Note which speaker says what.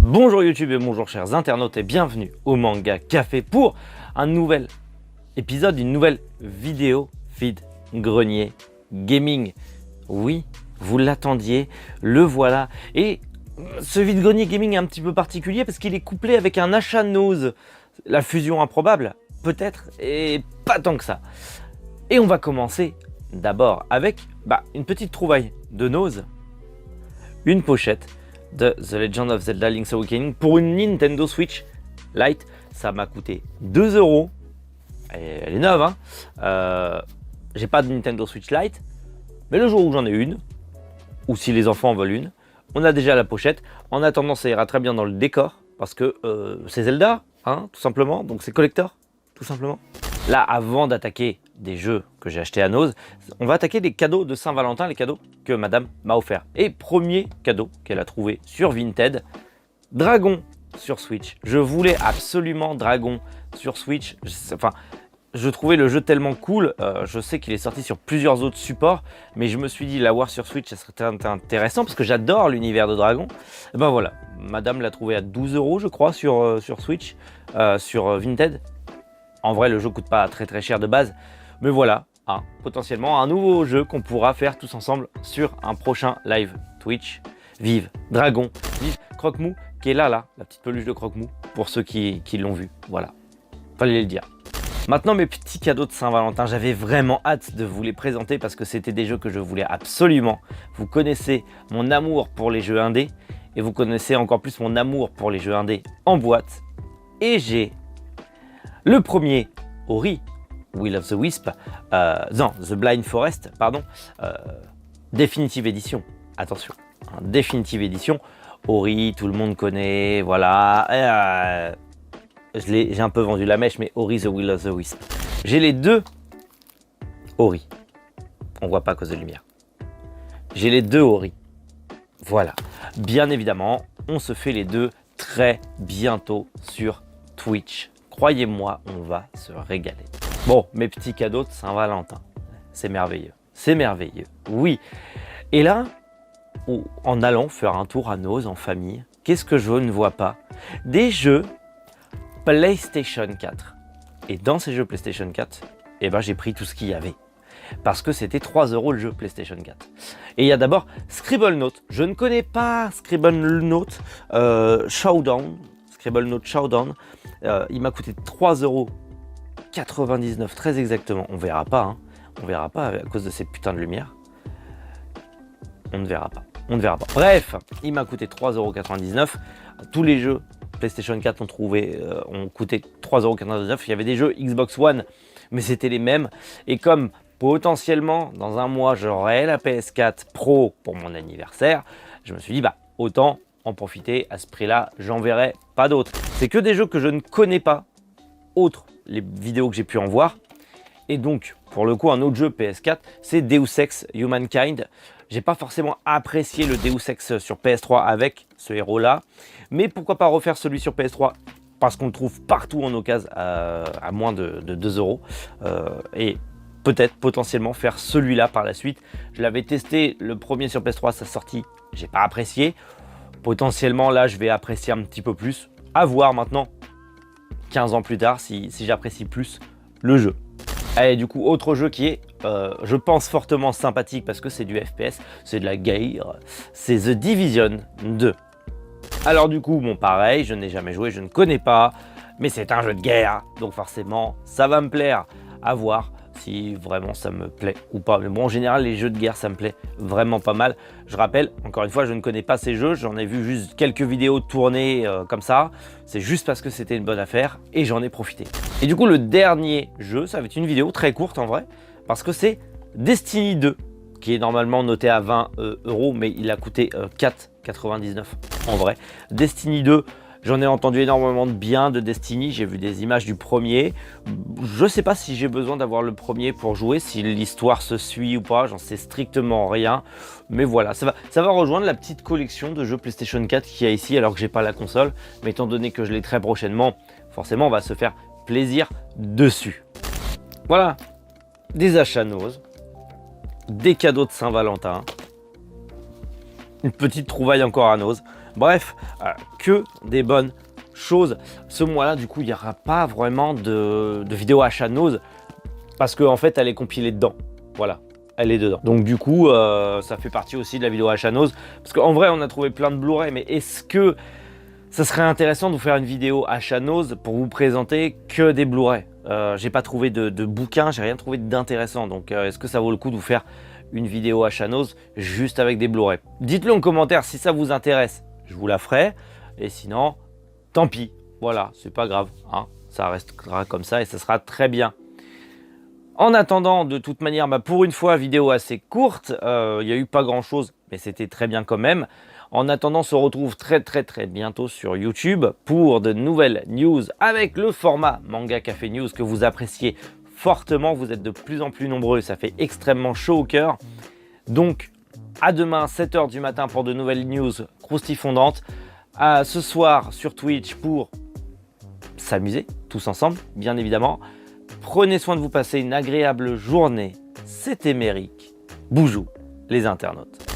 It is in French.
Speaker 1: Bonjour YouTube et bonjour chers internautes et bienvenue au Manga Café pour un nouvel épisode, une nouvelle vidéo vide grenier gaming. Oui, vous l'attendiez, le voilà. Et ce vide grenier gaming est un petit peu particulier parce qu'il est couplé avec un achat Nose. La fusion improbable, peut-être, et pas tant que ça. Et on va commencer d'abord avec une petite trouvaille de Nose, une pochette de The Legend of Zelda Link's Awakening pour une Nintendo Switch Lite. Ça m'a coûté 2 €. Elle est neuve, hein. J'ai pas de Nintendo Switch Lite, mais le jour où j'en ai une, ou si les enfants en veulent une, on a déjà la pochette. En attendant, ça ira très bien dans le décor, parce que c'est Zelda, hein, tout simplement, donc c'est collector, tout simplement. Là, avant d'attaquer des jeux que j'ai achetés à Nose, on va attaquer des cadeaux de Saint-Valentin, les cadeaux que madame m'a offert. Et premier cadeau qu'elle a trouvé sur Vinted, Dragon sur Switch. Je voulais absolument Dragon sur Switch. Je trouvais le jeu tellement cool. Je sais qu'il est sorti sur plusieurs autres supports, mais je me suis dit l'avoir sur Switch, ça serait intéressant parce que j'adore l'univers de Dragon. Et ben voilà, madame l'a trouvé à 12 € je crois sur Switch, sur Vinted. En vrai, le jeu coûte pas très cher de base, mais voilà, potentiellement un nouveau jeu qu'on pourra faire tous ensemble sur un prochain live Twitch. Vive Dragon, vive Croque-Mou, qui est là, la petite peluche de Croque-Mou, pour ceux qui l'ont vu, voilà, fallait le dire. Maintenant, mes petits cadeaux de Saint-Valentin, j'avais vraiment hâte de vous les présenter parce que c'était des jeux que je voulais absolument. Vous connaissez mon amour pour les jeux indés, et vous connaissez encore plus mon amour pour les jeux indés en boîte, et j'ai le premier, Ori, Will of the Wisp, The Blind Forest, pardon, Definitive Edition, attention, Definitive Edition, Ori, tout le monde connaît, voilà, j'ai un peu vendu la mèche, mais Ori the Will of the Wisp. J'ai les deux Ori, on voit pas à cause de lumière, j'ai les deux Ori, voilà, bien évidemment, on se fait les deux très bientôt sur Twitch. Croyez-moi, on va se régaler. Bon, mes petits cadeaux de Saint-Valentin, c'est merveilleux, oui. Et là, en allant faire un tour à Nose en famille, qu'est-ce que je ne vois pas? Des jeux PlayStation 4. Et dans ces jeux PlayStation 4, j'ai pris tout ce qu'il y avait. Parce que c'était 3 € le jeu PlayStation 4. Et il y a d'abord Scribblenauts. Je ne connais pas Scribblenauts Showdown. Scribblenauts Showdown. Il m'a coûté 3,99 € très exactement. On verra pas, hein. On verra pas à cause de ces putains de lumière. On ne verra pas. Bref, il m'a coûté 3,99 €. Tous les jeux PlayStation 4 ont coûté 3,99 €. Il y avait des jeux Xbox One, mais c'était les mêmes. Et comme potentiellement, dans un mois, j'aurai la PS4 Pro pour mon anniversaire, je me suis dit, autant en profiter. À ce prix-là, j'en verrai pas d'autres. C'est que des jeux que je ne connais pas, autres les vidéos que j'ai pu en voir. Et donc, pour le coup, un autre jeu PS4, c'est Deus Ex Humankind. J'ai pas forcément apprécié le Deus Ex sur PS3 avec ce héros-là, mais pourquoi pas refaire celui sur PS3 parce qu'on le trouve partout en occasion à moins de 2 €. Et peut-être potentiellement faire celui-là par la suite. Je l'avais testé le premier sur PS3, sa sortie, j'ai pas apprécié. Potentiellement là je vais apprécier un petit peu plus, à voir maintenant 15 ans plus tard si j'apprécie plus le jeu. Allez, du coup autre jeu qui est je pense fortement sympathique parce que c'est du FPS, c'est de la guerre, c'est The Division 2. Alors du coup pareil, je n'ai jamais joué, je ne connais pas, mais c'est un jeu de guerre, donc forcément ça va me plaire, à voir si vraiment ça me plaît ou pas. Mais bon, en général, les jeux de guerre, ça me plaît vraiment pas mal. Je rappelle, encore une fois, je ne connais pas ces jeux. J'en ai vu juste quelques vidéos tournées comme ça. C'est juste parce que c'était une bonne affaire et j'en ai profité. Et du coup, le dernier jeu, ça va être une vidéo très courte en vrai, parce que c'est Destiny 2, qui est normalement noté à 20 €, mais il a coûté 4,99 € en vrai. Destiny 2, J'en ai entendu énormément de bien de Destiny, j'ai vu des images du premier. Je sais pas si j'ai besoin d'avoir le premier pour jouer, si l'histoire se suit ou pas, j'en sais strictement rien. Mais voilà, ça va rejoindre la petite collection de jeux PlayStation 4 qu'il y a ici alors que j'ai pas la console. Mais étant donné que je l'ai très prochainement, forcément on va se faire plaisir dessus. Voilà, des achats Nose, des cadeaux de Saint-Valentin, une petite trouvaille encore à Nose. Bref, que des bonnes choses. Ce mois-là, du coup, il n'y aura pas vraiment de vidéo achat Nose parce qu'en fait, elle est compilée dedans. Voilà, elle est dedans. Donc du coup, ça fait partie aussi de la vidéo achat Nose parce qu'en vrai, on a trouvé plein de Blu-ray, mais est-ce que ça serait intéressant de vous faire une vidéo achat Nose pour vous présenter que des Blu-ray? J'ai pas trouvé de bouquin, j'ai rien trouvé d'intéressant. Donc est-ce que ça vaut le coup de vous faire une vidéo achat Nose juste avec des Blu-ray? Dites-le en commentaire si ça vous intéresse, je vous la ferai. Et sinon, tant pis. Voilà, c'est pas grave, hein, ça restera comme ça et ça sera très bien. En attendant, de toute manière, pour une fois, vidéo assez courte, il n'y a eu pas grand-chose, mais c'était très bien quand même. En attendant, on se retrouve très bientôt sur YouTube pour de nouvelles news avec le format Manga Café News que vous appréciez fortement. Vous êtes de plus en plus nombreux, ça fait extrêmement chaud au cœur. Donc, à demain, 7 h du matin pour de nouvelles news croustifondantes. À ce soir sur Twitch pour s'amuser tous ensemble, bien évidemment. Prenez soin de vous passer une agréable journée. C'était Méric. Boujou, les internautes.